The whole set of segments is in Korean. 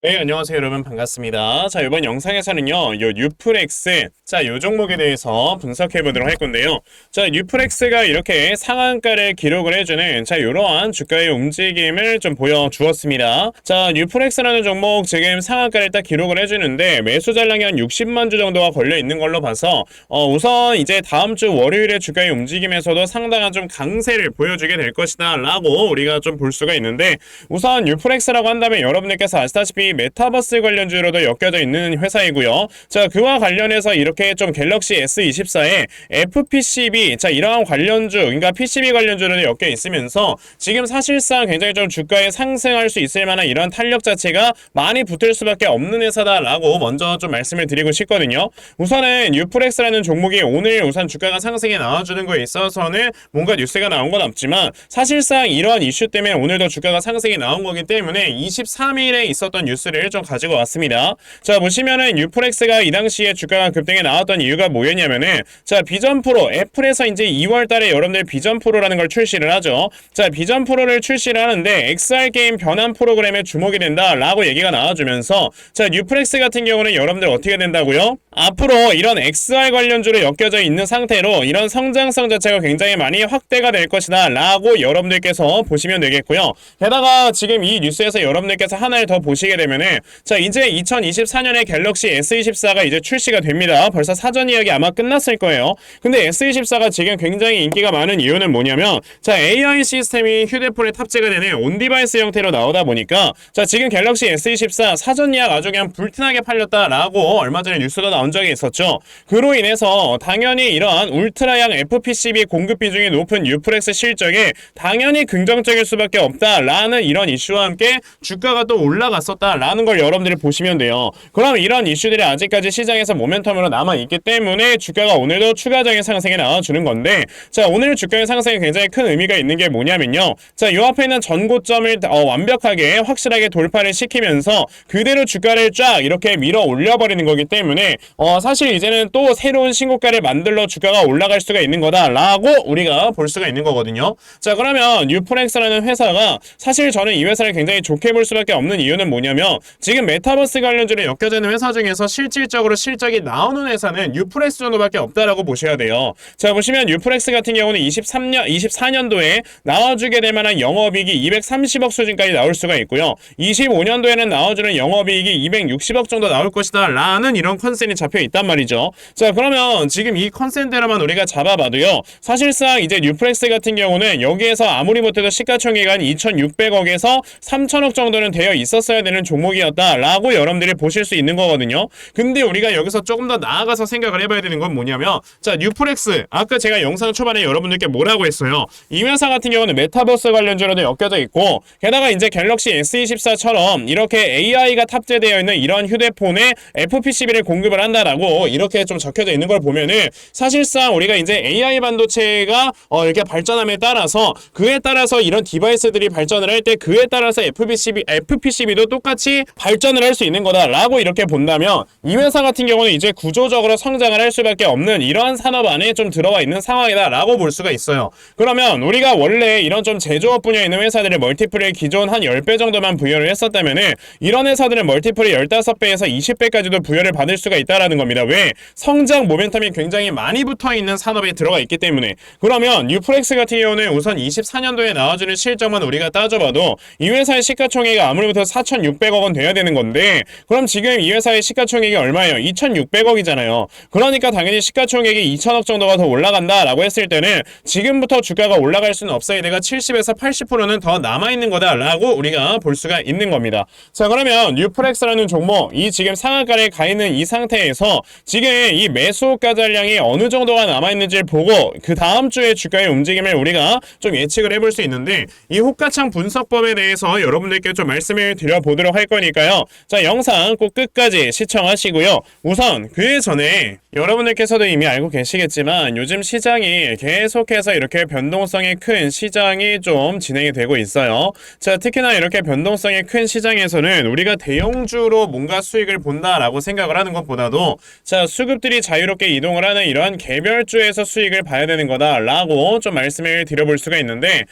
네, 안녕하세요, 여러분. 반갑습니다. 자, 이번 영상에서는요, 요 뉴프렉스, 자, 요 종목에 대해서 분석해 보도록 할 건데요. 자, 뉴프렉스가 이렇게 상한가를 기록을 해주는, 자, 요러한 주가의 움직임을 좀 보여주었습니다. 자, 뉴프렉스라는 종목 지금 상한가를 딱 기록을 해주는데, 매수 잔량이 한 60만 주 정도가 걸려 있는 걸로 봐서, 우선 이제 다음 주 월요일에 주가의 움직임에서도 상당한 좀 강세를 보여주게 될 것이다, 라고 우리가 좀 볼 수가 있는데, 우선 뉴프렉스라고 한다면 여러분들께서 아시다시피 메타버스 관련주로도 엮여져 있는 회사이고요. 자, 그와 관련해서 이렇게 좀 갤럭시 S24에 FPCB, 자, 이러한 관련주, 그러니까 PCB 관련주로 엮여 있으면서 지금 사실상 굉장히 좀 주가에 상승할 수 있을 만한 이런 탄력 자체가 많이 붙을 수밖에 없는 회사다라고 먼저 좀 말씀을 드리고 싶거든요. 우선은 뉴프렉스라는 종목이 오늘 우선 주가가 상승에 나와주는 거에 있어서는 뭔가 뉴스가 나온 건 없지만 사실상 이러한 이슈 때문에 오늘도 주가가 상승이 나온 거기 때문에 23일에 있었던 뉴스를 좀 가지고 왔습니다. 자, 보시면은 뉴프렉스가 이 당시에 주가가 급등에 나왔던 이유가 뭐였냐면은, 자, 비전 프로, 애플에서 이제 2월 달에 여러분들 비전 프로라는 걸 출시를 하죠. 자, 비전 프로를 출시를 하는데 XR 게임 변환 프로그램에 주목이 된다라고 얘기가 나와주면서, 자, 뉴프렉스 같은 경우는 여러분들 어떻게 된다고요? 앞으로 이런 XR 관련주로 엮여져 있는 상태로 이런 성장성 자체가 굉장히 많이 확대가 될 것이다 라고 여러분들께서 보시면 되겠고요. 게다가 지금 이 뉴스에서 여러분들께서 하나를 더 보시게 되면은, 자, 이제 2024년에 갤럭시 S24가 이제 출시가 됩니다. 벌써 사전 예약이 아마 끝났을 거예요. 근데 S24가 지금 굉장히 인기가 많은 이유는 뭐냐면, 자, AI 시스템이 휴대폰에 탑재가 되는 온디바이스 형태로 나오다 보니까, 자, 지금 갤럭시 S24 사전 예약 아주 그냥 불티나게 팔렸다라고 얼마 전에 뉴스가 나온 적이 있었죠. 그로 인해서 당연히 이러한 울트라양 FPCB 공급 비중이 높은 뉴프렉스 실적에 당연히 긍정적일 수밖에 없다라는 이런 이슈와 함께 주가가 또 올라갔었다라는 걸 여러분들이 보시면 돼요. 그럼 이런 이슈들이 아직까지 시장에서 모멘텀으로 남아있기 때문에 주가가 오늘도 추가적인 상승에 나와주는 건데, 자, 오늘 주가의 상승에 굉장히 큰 의미가 있는 게 뭐냐면요, 자, 요 앞에 있는 전고점을 완벽하게 확실하게 돌파를 시키면서 그대로 주가를 쫙 이렇게 밀어 올려버리는 거기 때문에 사실 이제는 또 새로운 신고가를 만들러 주가가 올라갈 수가 있는 거다라고 우리가 볼 수가 있는 거거든요. 자, 그러면 뉴프렉스라는 회사가, 사실 저는 이 회사를 굉장히 좋게 볼 수밖에 없는 이유는 뭐냐면, 지금 메타버스 관련주로 엮여져 있는 회사 중에서 실질적으로 실적이 나오는 회사는 뉴프렉스 정도밖에 없다라고 보셔야 돼요. 자, 보시면 뉴프렉스 같은 경우는 24년도에 나와주게 될 만한 영업이익이 230억 수준까지 나올 수가 있고요. 25년도에는 나와주는 영업이익이 260억 정도 나올 것이다 라는 이런 컨센이 잡혀 있단 말이죠. 자, 그러면 지금 이 컨센대로만 우리가 잡아봐도요, 사실상 이제 뉴프렉스 같은 경우는 여기에서 아무리 못해도 시가총액이 한 2,600억에서 3,000억 정도는 되어 있었어야 되는 종목이었다라고 여러분들이 보실 수 있는 거거든요. 근데 우리가 여기서 조금 더 나아가서 생각을 해봐야 되는 건 뭐냐면, 자, 뉴프렉스, 아까 제가 영상 초반에 여러분들께 뭐라고 했어요? 이 회사 같은 경우는 메타버스 관련주로도 엮여져 있고, 게다가 이제 갤럭시 S24처럼 이렇게 AI가 탑재되어 있는 이런 휴대폰에 FPCB를 공급을 한다라고 이렇게 좀 적혀져 있는 걸 보면은, 사실상 우리가 이제 AI 반도체가 이렇게 발전함에 따라서, 그에 따라서 이런 디바이스들이 발전을 할 때 그에 따라서 FPCB도 똑같이 발전을 할 수 있는 거다라고 이렇게 본다면, 이 회사 같은 경우는 이제 구조적으로 성장을 할 수밖에 없는 이러한 산업 안에 좀 들어와 있는 상황이다라고 볼 수가 있어요. 그러면 우리가 원래 이런 좀 제조업 분야에 있는 회사들의 멀티플을 기존 한 10배 정도만 부여를 했었다면은, 이런 회사들은 멀티플이 15배에서 20배까지도 부여를 받을 수가 있다라는 겁니다. 왜? 성장 모멘텀이 굉장히 많이 붙어있는 산업에 들어가 있기 때문에. 그러면 뉴프렉스 같은 경우는 우선 24년도에 나와주는 실적만 우리가 따져봐도 이 회사의 시가총액이 아무리부터 4,600억 원 돼야 되는 건데, 그럼 지금 이 회사의 시가총액이 얼마예요? 2,600억이잖아요. 그러니까 당연히 시가총액이 2,000억 정도가 더 올라간다라고 했을 때는 지금부터 주가가 올라갈 수는 없어요. 내가 70에서 80%는 더 남아있는 거다라고 우리가 볼 수가 있는 겁니다. 자, 그러면 뉴프렉스라는 종목, 이 지금 상한가에 가 있는 이 상태에서 지금 이 매수가 잔량이 어느 정도가 남아있는지를 보고 그 다음 주에 주가의 움직임을 우리가 좀 예측을 해볼 수 있는데, 이 호가창 분석법에 대해서 여러분들께 좀 말씀을 드려보도록 할 거니까요. 자, 영상 꼭 끝까지 시청하시고요. 우선 그 전에 여러분들께서도 이미 알고 계시겠지만 요즘 시장이 계속해서 이렇게 변동성이 큰 시장이 좀 진행이 되고 있어요. 자, 특히나 이렇게 변동성이 큰 시장에서는 우리가 대형주로 뭔가 수익을 본다라고 생각을 하는 것보다도, 자, 수급들이 자유롭게 이동을 하는 이러한 개별주에서 수익을 봐야 되는 거다라고 좀 말씀을 드려볼 수가 있는데,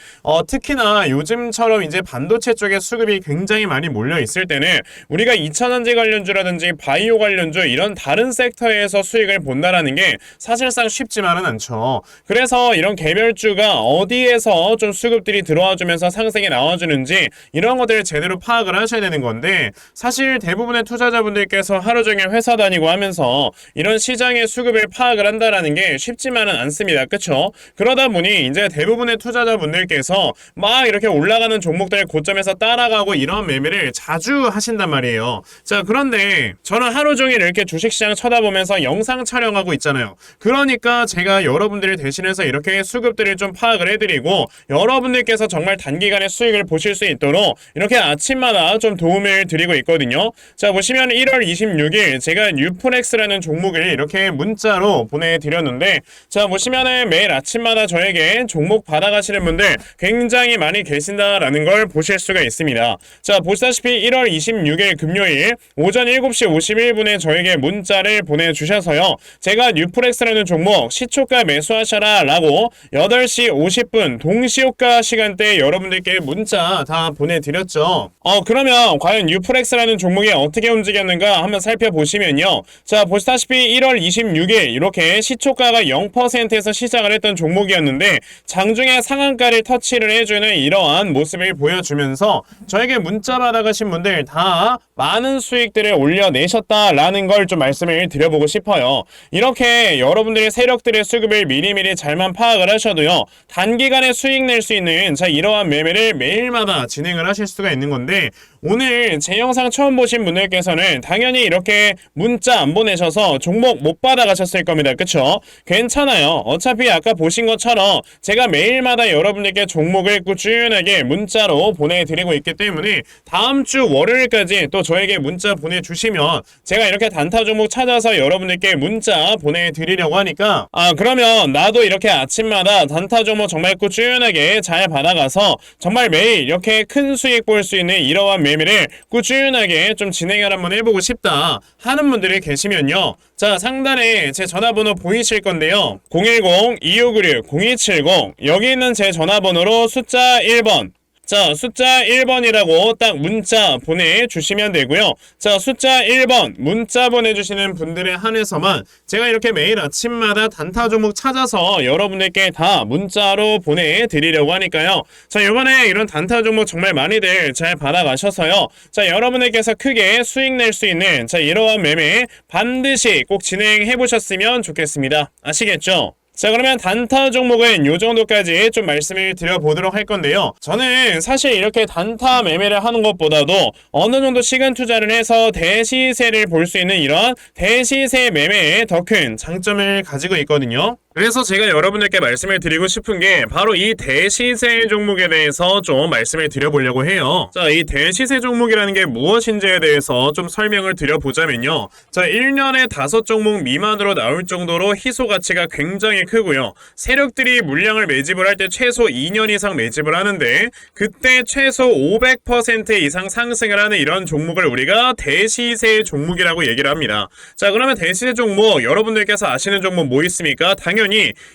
특히나 요즘처럼 이제 반도체 쪽에 수급이 굉장히 많이 몰려 있을 봤을 때는 우리가 2차전지 관련주라든지 바이오 관련주 이런 다른 섹터에서 수익을 본다라는 게 사실상 쉽지만은 않죠. 그래서 이런 개별주가 어디에서 좀 수급들이 들어와주면서 상승이 나와주는지 이런 것들을 제대로 파악을 하셔야 되는 건데, 사실 대부분의 투자자분들께서 하루 종일 회사 다니고 하면서 이런 시장의 수급을 파악을 한다라는 게 쉽지만은 않습니다. 그쵸? 그러다 보니 이제 대부분의 투자자분들께서 막 이렇게 올라가는 종목들 고점에서 따라가고 이런 매매를 자주 하신단 말이에요. 자, 그런데 저는 하루 종일 이렇게 주식시장 쳐다보면서 영상 촬영하고 있잖아요. 그러니까 제가 여러분들을 대신해서 이렇게 수급들을 좀 파악을 해드리고 여러분들께서 정말 단기간에 수익을 보실 수 있도록 이렇게 아침마다 좀 도움을 드리고 있거든요. 자, 보시면 1월 26일 제가 뉴프렉스라는 종목을 이렇게 문자로 보내드렸는데, 자, 보시면은 매일 아침마다 저에게 종목 받아가시는 분들 굉장히 많이 계신다라는 걸 보실 수가 있습니다. 자, 보시다시피 1월 26일 금요일 오전 7시 51분에 저에게 문자를 보내주셔서요, 제가 뉴프렉스라는 종목 시초가 매수하셔라 라고 8시 50분 동시효과 시간대에 여러분들께 문자 다 보내드렸죠. 그러면 과연 뉴프렉스라는 종목이 어떻게 움직였는가 한번 살펴보시면요, 자, 보시다시피 1월 26일 이렇게 시초가가 0%에서 시작을 했던 종목이었는데 장중에 상한가를 터치를 해주는 이러한 모습을 보여주면서 저에게 문자 받아가신 분들 다 많은 수익들을 올려내셨다라는 걸 좀 말씀을 드려보고 싶어요. 이렇게 여러분들의 세력들의 수급을 미리미리 잘만 파악을 하셔도요, 단기간에 수익 낼 수 있는 자 이러한 매매를 매일마다 진행을 하실 수가 있는 건데, 오늘 제 영상 처음 보신 분들께서는 당연히 이렇게 문자 안 보내셔서 종목 못 받아가셨을 겁니다. 그쵸? 괜찮아요. 어차피 아까 보신 것처럼 제가 매일마다 여러분들께 종목을 꾸준하게 문자로 보내드리고 있기 때문에 다음 주 월요일까지 또 저에게 문자 보내주시면 제가 이렇게 단타 종목 찾아서 여러분들께 문자 보내드리려고 하니까, 그러면 나도 이렇게 아침마다 단타 종목 정말 꾸준하게 잘 받아가서 정말 매일 이렇게 큰 수익 볼 수 있는 이러한 매매를 꾸준하게 좀 진행을 한번 해보고 싶다 하는 분들이 계시면요, 자, 상단에 제 전화번호 보이실 건데요, 010-2596-0270 여기 있는 제 전화번호로 숫자 1번, 자, 숫자 1번이라고 딱 문자 보내주시면 되고요. 자, 숫자 1번 문자 보내주시는 분들에 한해서만 제가 이렇게 매일 아침마다 단타 종목 찾아서 여러분들께 다 문자로 보내드리려고 하니까요. 자, 이번에 이런 단타 종목 정말 많이들 잘 받아가셔서요, 자, 여러분들께서 크게 수익 낼 수 있는 자 이러한 매매 반드시 꼭 진행해 보셨으면 좋겠습니다. 아시겠죠? 자, 그러면 단타 종목은 요 정도까지 좀 말씀을 드려보도록 할 건데요, 저는 사실 이렇게 단타 매매를 하는 것보다도 어느 정도 시간 투자를 해서 대시세를 볼 수 있는 이런 대시세 매매에 더 큰 장점을 가지고 있거든요. 그래서 제가 여러분들께 말씀을 드리고 싶은 게 바로 이 대시세 종목에 대해서 좀 말씀을 드려보려고 해요. 자, 이 대시세 종목이라는 게 무엇인지에 대해서 좀 설명을 드려보자면요, 자, 1년에 5종목 미만으로 나올 정도로 희소 가치가 굉장히 크고요, 세력들이 물량을 매집을 할 때 최소 2년 이상 매집을 하는데 그때 최소 500% 이상 상승을 하는 이런 종목을 우리가 대시세 종목이라고 얘기를 합니다. 자, 그러면 대시세 종목 여러분들께서 아시는 종목 뭐 있습니까? 당연히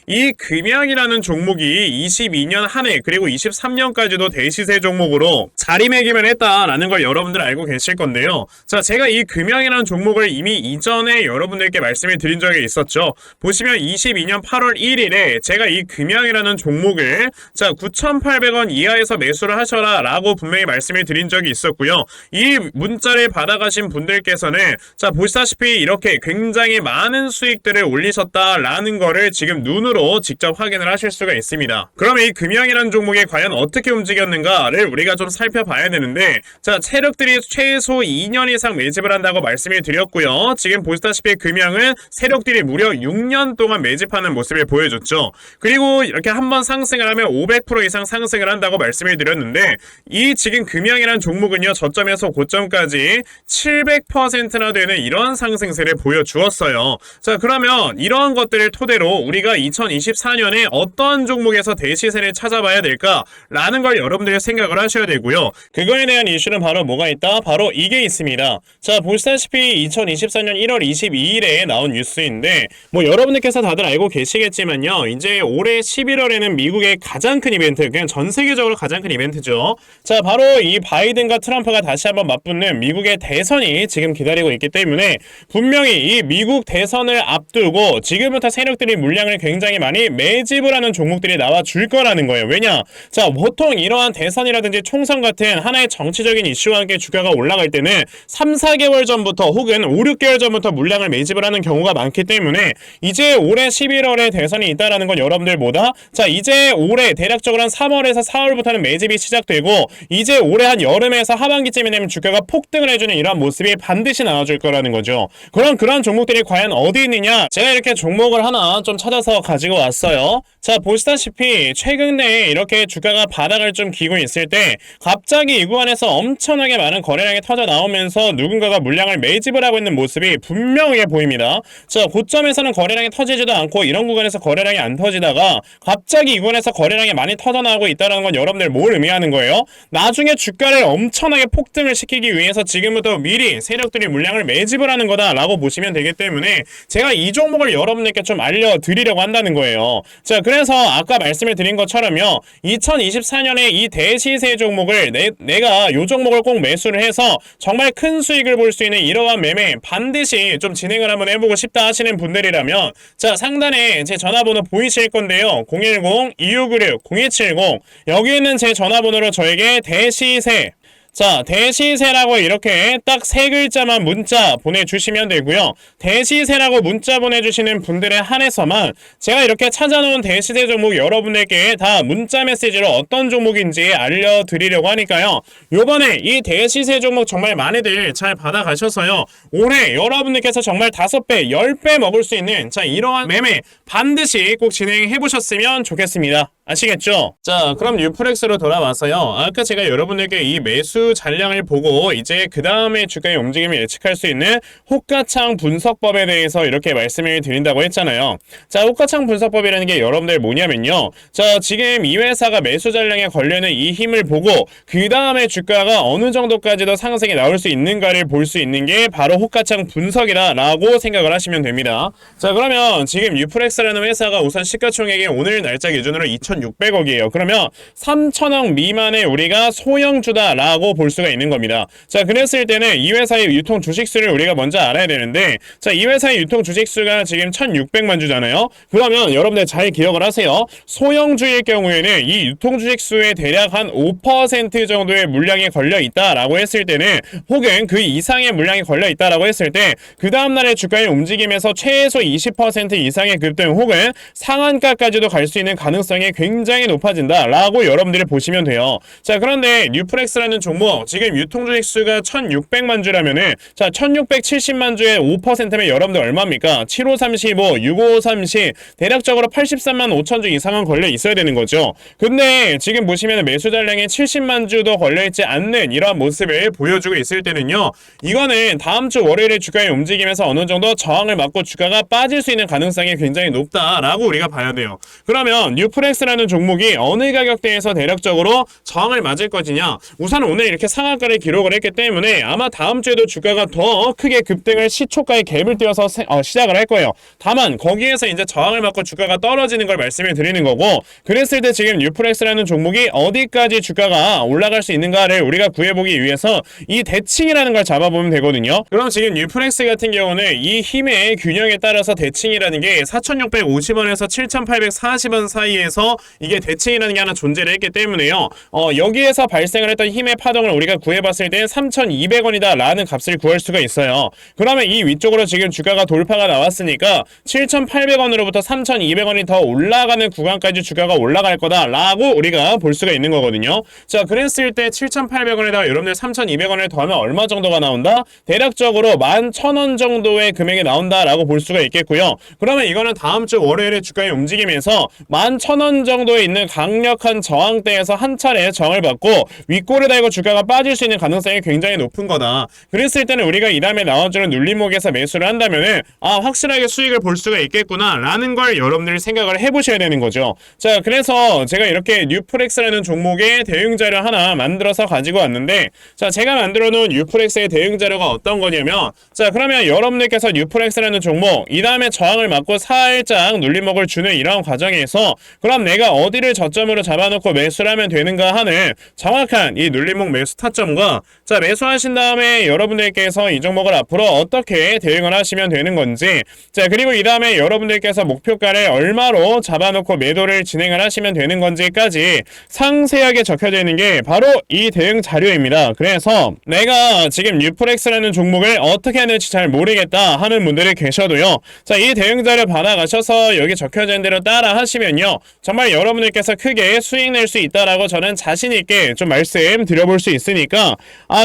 이 금양이라는 종목이 22년 한 해 그리고 23년까지도 대시세 종목으로 자리매김을 했다라는 걸 여러분들 알고 계실 건데요. 자, 제가 이 금양이라는 종목을 이미 이전에 여러분들께 말씀을 드린 적이 있었죠. 보시면 22년 8월 1일에 제가 이 금양이라는 종목을 자 9,800원 이하에서 매수를 하셔라 라고 분명히 말씀을 드린 적이 있었고요. 이 문자를 받아가신 분들께서는 자 보시다시피 이렇게 굉장히 많은 수익들을 올리셨다라는 거를 지금 눈으로 직접 확인을 하실 수가 있습니다. 그럼 이 금양이라는 종목이 과연 어떻게 움직였는가를 우리가 좀 살펴봐야 되는데, 자, 세력들이 최소 2년 이상 매집을 한다고 말씀을 드렸고요. 지금 보시다시피 금양은 세력들이 무려 6년 동안 매집하는 모습을 보여줬죠. 그리고 이렇게 한번 상승을 하면 500% 이상 상승을 한다고 말씀을 드렸는데, 이 지금 금양이라는 종목은요, 저점에서 고점까지 700%나 되는 이런 상승세를 보여주었어요. 자, 그러면 이러한 것들을 토대로 우리가 2024년에 어떠한 종목에서 대시세를 찾아봐야 될까라는 걸 여러분들이 생각을 하셔야 되고요. 그거에 대한 이슈는 바로 뭐가 있다? 바로 이게 있습니다. 자, 보시다시피 2024년 1월 22일에 나온 뉴스인데 뭐 여러분들께서 다들 알고 계시겠지만요. 이제 올해 11월에는 미국의 가장 큰 이벤트, 그냥 전 세계적으로 가장 큰 이벤트죠. 자, 바로 이 바이든과 트럼프가 다시 한번 맞붙는 미국의 대선이 지금 기다리고 있기 때문에 분명히 이 미국 대선을 앞두고 지금부터 세력들이 물량을 굉장히 많이 매집을 하는 종목들이 나와줄 거라는 거예요. 왜냐? 자, 보통 이러한 대선이라든지 총선 같은 하나의 정치적인 이슈와 함께 주가가 올라갈 때는 3, 4개월 전부터 혹은 5, 6개월 전부터 물량을 매집을 하는 경우가 많기 때문에 이제 올해 11월에 대선이 있다라는 건 여러분들 뭐다? 자, 이제 올해 대략적으로 한 3월에서 4월부터는 매집이 시작되고 이제 올해 한 여름에서 하반기쯤이 되면 주가가 폭등을 해주는 이런 모습이 반드시 나와줄 거라는 거죠. 그럼 그런 종목들이 과연 어디 있느냐? 제가 이렇게 종목을 하나 좀 찾아서 가지고 왔어요. 자, 보시다시피 최근에 이렇게 주가가 바닥을 좀 기고 있을 때 갑자기 이 구간에서 엄청나게 많은 거래량이 터져 나오면서 누군가가 물량을 매집을 하고 있는 모습이 분명하게 보입니다. 자, 고점에서는 거래량이 터지지도 않고 이런 구간에서 거래량이 안 터지다가 갑자기 이 구간에서 거래량이 많이 터져 나오고 있다는 건 여러분들 뭘 의미하는 거예요? 나중에 주가를 엄청나게 폭등을 시키기 위해서 지금부터 미리 세력들이 물량을 매집을 하는 거다라고 보시면 되기 때문에 제가 이 종목을 여러분들께 좀 알려드리려고 한다는 거예요. 자, 그래서 아까 말씀을 드린 것처럼요. 2024년에 이 대시세 종목을 내가 이 종목을 꼭 매수를 해서 정말 큰 수익을 볼 수 있는 이러한 매매 반드시 좀 진행을 한번 해보고 싶다 하시는 분들이라면 자, 상단에 제 전화번호 보이실 건데요. 010-2696-0270 여기 있는 제 전화번호로 저에게 대시세 자, 대시세라고 이렇게 딱 세 글자만 문자 보내주시면 되고요. 대시세라고 문자 보내주시는 분들에 한해서만 제가 이렇게 찾아놓은 대시세 종목 여러분들께 다 문자 메시지로 어떤 종목인지 알려드리려고 하니까요. 요번에 이 대시세 종목 정말 많이들 잘 받아가셔서요. 올해 여러분들께서 정말 5배, 10배 먹을 수 있는 자, 이러한 매매 반드시 꼭 진행해보셨으면 좋겠습니다. 아시겠죠? 자, 그럼 뉴프렉스로 돌아와서요. 아까 제가 여러분들께 이 매수 잔량을 보고 이제 그 다음에 주가의 움직임을 예측할 수 있는 호가창 분석법에 대해서 이렇게 말씀을 드린다고 했잖아요. 자, 호가창 분석법이라는 게 여러분들 뭐냐면요. 자, 지금 이 회사가 매수 잔량에 걸려있는 이 힘을 보고 그 다음에 주가가 어느 정도까지도 상승이 나올 수 있는가를 볼 수 있는 게 바로 호가창 분석이다라고 생각을 하시면 됩니다. 자, 그러면 지금 뉴프렉스라는 회사가 우선 시가총액이 오늘 날짜 기준으로 2,600억이에요. 그러면 3,000억 미만의 우리가 소형주다라고 볼 수가 있는 겁니다. 자, 그랬을 때는 이 회사의 유통 주식수를 우리가 먼저 알아야 되는데 자, 이 회사의 유통 주식수가 지금 1,600만 주잖아요. 그러면 여러분들 잘 기억을 하세요. 소형주일 경우에는 이 유통 주식수의 대략 한 5% 정도의 물량이 걸려 있다라고 했을 때는 혹은 그 이상의 물량이 걸려 있다라고 했을 때 그 다음날의 주가의 움직임에서 최소 20% 이상의 급등 혹은 상한가까지도 갈 수 있는 가능성이 굉장히 높아진다라고 여러분들이 보시면 돼요. 자, 그런데 뉴프렉스라는 종목 지금 유통주식수가 1,600만 주라면은 자, 1,670만 주에 5%면 여러분들 얼마입니까? 7535, 6530 대략적으로 83만 5천 주 이상은 걸려 있어야 되는 거죠. 근데 지금 보시면 매수 잔량이 70만 주도 걸려 있지 않는 이러한 모습을 보여주고 있을 때는요. 이거는 다음 주 월요일에 주가의 움직임에서 어느 정도 저항을 맞고 주가가 빠질 수 있는 가능성이 굉장히 높다라고 우리가 봐야 돼요. 그러면 뉴프렉스라는 종목이 어느 가격대에서 대략적으로 저항을 맞을 것이냐? 우선 오늘 이렇게 상한가를 기록을 했기 때문에 아마 다음 주에도 주가가 더 크게 급등을 시초가의 갭을 띄어서 시작을 할 거예요. 다만 거기에서 이제 저항을 맞고 주가가 떨어지는 걸 말씀을 드리는 거고 그랬을 때 지금 뉴프렉스라는 종목이 어디까지 주가가 올라갈 수 있는가를 우리가 구해보기 위해서 이 대칭이라는 걸 잡아보면 되거든요. 그럼 지금 뉴프렉스 같은 경우는 이 힘의 균형에 따라서 대칭이라는 게 4,650원에서 7,840원 사이에서 이게 대칭이라는 게 하나 존재를 했기 때문에요. 여기에서 발생을 했던 힘의 파동을 우리가 구해봤을 때 3,200원이다 라는 값을 구할 수가 있어요. 그러면 이 위쪽으로 지금 주가가 돌파가 나왔으니까 7,800원으로부터 3,200원이 더 올라가는 구간까지 주가가 올라갈 거다 라고 우리가 볼 수가 있는 거거든요. 자, 그랬을 때 7,800원에다가 여러분들 3,200원을 더하면 얼마 정도가 나온다? 대략적으로 11,000원 정도의 금액이 나온다 라고 볼 수가 있겠고요. 그러면 이거는 다음 주 월요일에 주가의 움직임에서 11,000원 정도에 있는 강력한 저항대에서 한 차례 저항을 받고 윗골을 달고 주가가 빠질 수 있는 가능성이 굉장히 높은 거다. 그랬을 때는 우리가 이 다음에 나와주는 눌림목에서 매수를 한다면은 확실하게 수익을 볼 수가 있겠구나 라는 걸 여러분들이 생각을 해보셔야 되는 거죠. 자, 그래서 제가 이렇게 뉴프렉스라는 종목의 대응자료 하나 만들어서 가지고 왔는데, 자, 제가 만들어 놓은 뉴프렉스의 대응자료가 어떤 거냐면, 자, 그러면 여러분들께서 뉴프렉스라는 종목 이 다음에 저항을 맞고 살짝 눌림목을 주는 이런 과정에서 그럼 내가 어디를 저점으로 잡아놓고 매수를 하면 되는가 하는 정확한 이 눌림목 매수 타점과, 자, 매수하신 다음에 여러분들께서 이 종목을 앞으로 어떻게 대응을 하시면 되는 건지, 자, 그리고 이 다음에 여러분들께서 목표가를 얼마로 잡아놓고 매도를 진행을 하시면 되는 건지까지 상세하게 적혀져 있는 게 바로 이 대응 자료입니다. 그래서 내가 지금 뉴프렉스라는 종목을 어떻게 해야 될지 잘 모르겠다 하는 분들이 계셔도요, 자, 이 대응 자료 받아가셔서 여기 적혀져 있는 대로 따라 하시면요, 정말 여러분들께서 크게 수익 낼 수 있다라고 저는 자신 있게 좀 말씀 드려볼 수 있으니까,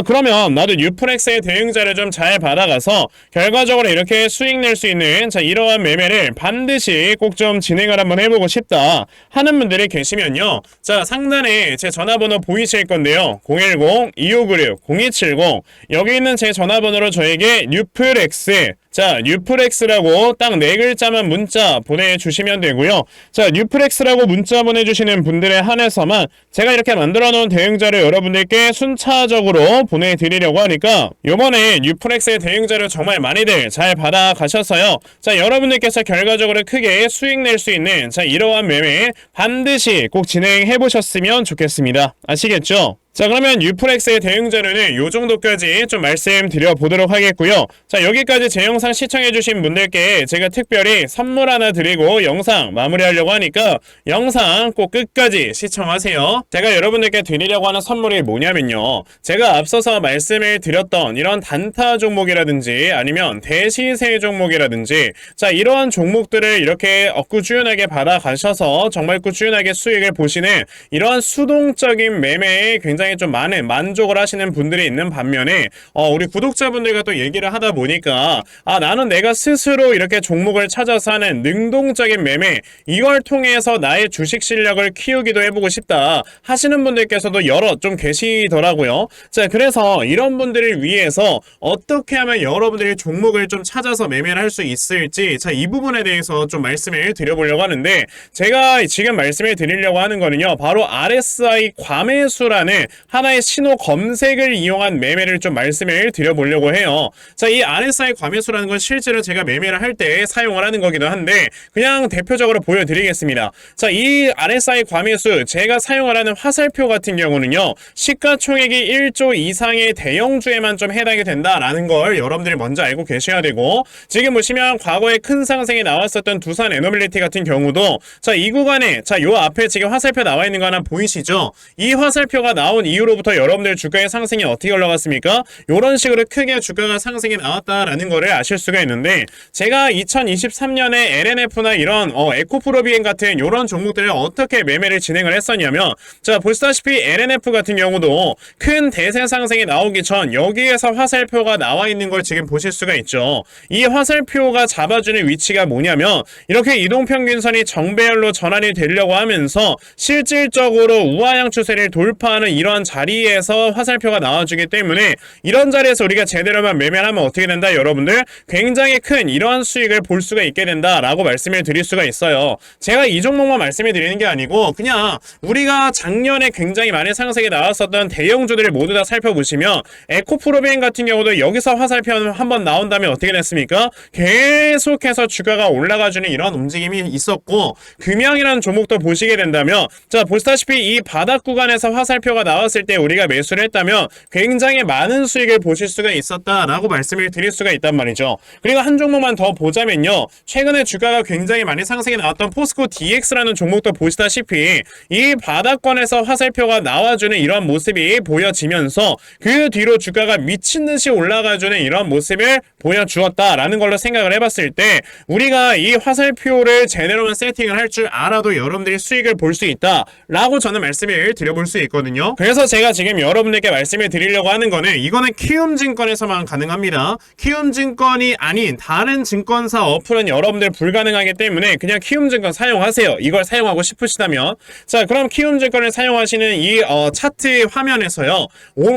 그러면 나도 뉴프렉스의 대응 자료 좀 잘 받아가서 결과적으로 이렇게 수익 낼 수 있는, 자, 이러한 매매를 반드시 꼭 좀 진행을 한번 해보고 싶다 하는 분들이 계시면요, 자, 상단에 제 전화번호 보이실 건데요, 010-2596-0270 여기 있는 제 전화번호로 저에게 뉴프렉스, 자, 뉴프렉스라고 딱 4글자만 문자 보내주시면 되고요. 자, 뉴프렉스라고 문자 보내주시는 분들에 한해서만 제가 이렇게 만들어 놓은 대응자료 여러분들께 순차적으로 보내드리려고 하니까 요번에 뉴프렉스의 대응자료 정말 많이들 잘 받아가셔서요, 자, 여러분들께서 결과적으로 크게 수익 낼 수 있는, 자, 이러한 매매 반드시 꼭 진행해 보셨으면 좋겠습니다. 아시겠죠? 자, 그러면 뉴프렉스의 대응 자료는 요 정도까지 좀 말씀드려 보도록 하겠고요. 자, 여기까지 제 영상 시청해주신 분들께 제가 특별히 선물 하나 드리고 영상 마무리하려고 하니까 영상 꼭 끝까지 시청하세요. 제가 여러분들께 드리려고 하는 선물이 뭐냐면요, 제가 앞서서 말씀을 드렸던 이런 단타 종목이라든지 아니면 대시세 종목이라든지, 자, 이러한 종목들을 이렇게 꾸준하게 받아가셔서 정말 꾸준하게 수익을 보시는 이러한 수동적인 매매에 굉장히 좀 많은 만족을 하시는 분들이 있는 반면에 우리 구독자분들과 또 얘기를 하다 보니까 나는 내가 스스로 이렇게 종목을 찾아서 하는 능동적인 매매, 이걸 통해서 나의 주식 실력을 키우기도 해보고 싶다 하시는 분들께서도 여러 좀 계시더라고요. 자, 그래서 이런 분들을 위해서 어떻게 하면 여러분들이 종목을 좀 찾아서 매매를 할 수 있을지, 자, 이 부분에 대해서 좀 말씀을 드려보려고 하는데, 제가 지금 말씀을 드리려고 하는 거는요, 바로 RSI 과매수라는 하나의 신호 검색을 이용한 매매를 좀 말씀을 드려보려고 해요. 자, 이 RSI 과매수라는 건 실제로 제가 매매를 할 때 사용을 하는 거기도 한데 그냥 대표적으로 보여드리겠습니다. 자, 이 RSI 과매수 제가 사용을 하는 화살표 같은 경우는요, 시가총액이 1조 이상의 대형주에만 좀 해당이 된다라는 걸 여러분들이 먼저 알고 계셔야 되고, 지금 보시면 과거에 큰 상승이 나왔었던 두산 에너빌리티 같은 경우도, 자, 이 구간에, 자, 요 앞에 지금 화살표 나와 있는 거 하나 보이시죠? 이 화살표가 나온 이후로부터 여러분들 주가의 상승이 어떻게 올라갔습니까? 이런 식으로 크게 주가가 상승이 나왔다라는 거를 아실 수가 있는데, 제가 2023년에 LNF나 이런 에코프로비엔 같은 이런 종목들을 어떻게 매매를 진행을 했었냐면, 자, 보시다시피 LNF 같은 경우도 큰 대세 상승이 나오기 전 여기에서 화살표가 나와 있는 걸 지금 보실 수가 있죠. 이 화살표가 잡아주는 위치가 뭐냐면, 이렇게 이동평균선이 정배열로 전환이 되려고 하면서 실질적으로 우하향 추세를 돌파하는 이런 자리에서 화살표가 나와주기 때문에, 이런 자리에서 우리가 제대로만 매매를 하면 어떻게 된다, 여러분들? 굉장히 큰 이러한 수익을 볼 수가 있게 된다라고 말씀을 드릴 수가 있어요. 제가 이 종목만 말씀을 드리는 게 아니고 그냥 우리가 작년에 굉장히 많은 상승이 나왔었던 대형주들을 모두 다 살펴보시면, 에코프로비엔 같은 경우도 여기서 화살표 한번 나온 다음에 어떻게 됐습니까? 계속해서 주가가 올라가주는 이런 움직임이 있었고, 금양이라는 종목도 보시게 된다면, 자, 보시다시피 이 바닥 구간에서 화살표가 나왔을 때 우리가 매수를 했다면 굉장히 많은 수익을 보실 수가 있었다라고 말씀을 드릴 수가 있단 말이죠. 그리고 한 종목만 더 보자면요, 최근에 주가가 굉장히 많이 상승이 나왔던 포스코 DX라는 종목도 보시다시피 이 바닥권에서 화살표가 나와주는 이런 모습이 보여지면서 그 뒤로 주가가 미친듯이 올라가주는 이런 모습을 보여주었다라는 걸로 생각을 해봤을 때, 우리가 이 화살표를 제대로만 세팅을 할 줄 알아도 여러분들이 수익을 볼 수 있다라고 저는 말씀을 드려볼 수 있거든요. 그래서 제가 지금 여러분들께 말씀을 드리려고 하는 거는 이거는 키움증권에서만 가능합니다. 키움증권이 아닌 다른 증권사 어플은 여러분들 불가능하기 때문에 그냥 키움증권 사용하세요. 이걸 사용하고 싶으시다면. 자, 그럼 키움증권을 사용하시는 이 차트 화면에서요.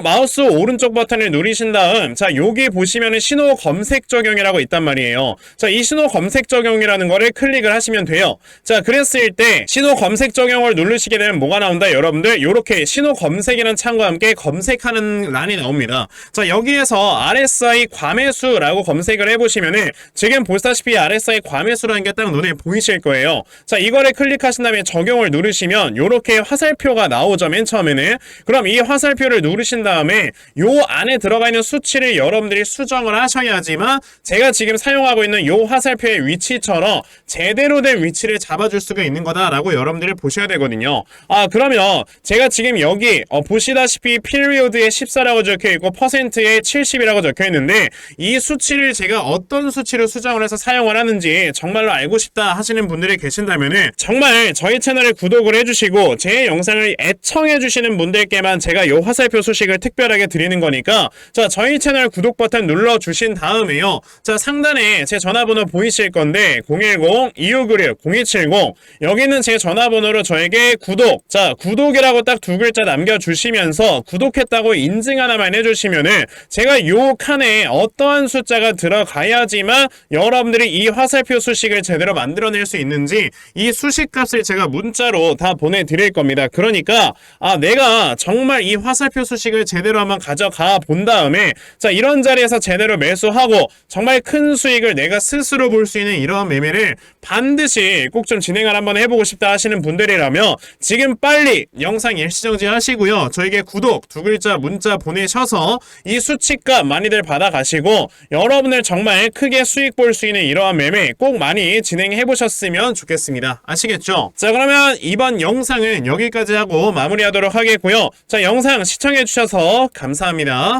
마우스 오른쪽 버튼을 누르신 다음 자, 여기 보시면은 신호 검색 적용이라고 있단 말이에요. 자, 이 신호 검색 적용이라는 거를 클릭을 하시면 돼요. 자, 그랬을 때 신호 검색 적용을 누르시게 되면 뭐가 나온다? 여러분들 요렇게 신호 검색이라는 창과 함께 검색하는 란이 나옵니다. 자, 여기에서 RSI 과매수라고 검색을 해보시면은 지금 보시다시피 RSI 과매수라는 게 딱 눈에 보이실 거예요. 자, 이거를 클릭하신 다음에 적용을 누르시면 요렇게 화살표가 나오죠. 맨 처음에는. 그럼 이 화살표를 누르신 다음에 요 안에 들어가 있는 수치를 여러분들이 수정을 하셔야지만 제가 지금 사용하고 있는 요 화살표의 위치처럼 제대로 된 위치를 잡아줄 수가 있는 거다라고 여러분들이 보셔야 되거든요. 그러면 제가 지금 여기 보시다시피 피리오드에 14라고 적혀있고 퍼센트에 70이라고 적혀있는데 이 수치를 제가 어떤 수치로 수정을 해서 사용을 하는지 정말로 알고 싶다 하시는 분들이 계신다면은 정말 저희 채널에 구독을 해주시고 제 영상을 애청해주시는 분들께만 제가 요 화살표 소식을 특별하게 드리는 거니까 자, 저희 채널 구독 버튼 눌러주신 다음에요. 자, 상단에 제 전화번호 보이실 건데 010-2596-0270 여기는 제 전화번호로 저에게 구독, 자, 구독이라고 딱 두 글자 남겨주시면서 구독했다고 인증 하나만 해주시면은 제가 요 칸에 어떠한 숫자가 들어가야지만 여러분들이 이 화살표 수식을 제대로 만들어낼 수 있는지 이 수식 값을 제가 문자로 다 보내드릴 겁니다. 그러니까 내가 정말 이 화살표 수식을 제대로 한번 가져가 본 다음에 자, 이런 자리에서 제대로 매수하고 정말 큰 수익을 내가 스스로 볼 수 있는 이러한 매매를 반드시 꼭 좀 진행을 한번 해보고 싶다 하시는 분들이라면 지금 빨리 영상 일시정지 하시고요. 저에게 구독 두 글자 문자 보내셔서 이 수치값 많이들 받아가시고 여러분들 정말 크게 수익 볼 수 있는 이러한 매매 꼭 많이 진행해 보셨으면 좋겠습니다. 아시겠죠? 자, 그러면 이번 영상은 여기까지 하고 마무리하도록 하겠고요. 자, 영상 시청해 주셔서 감사합니다.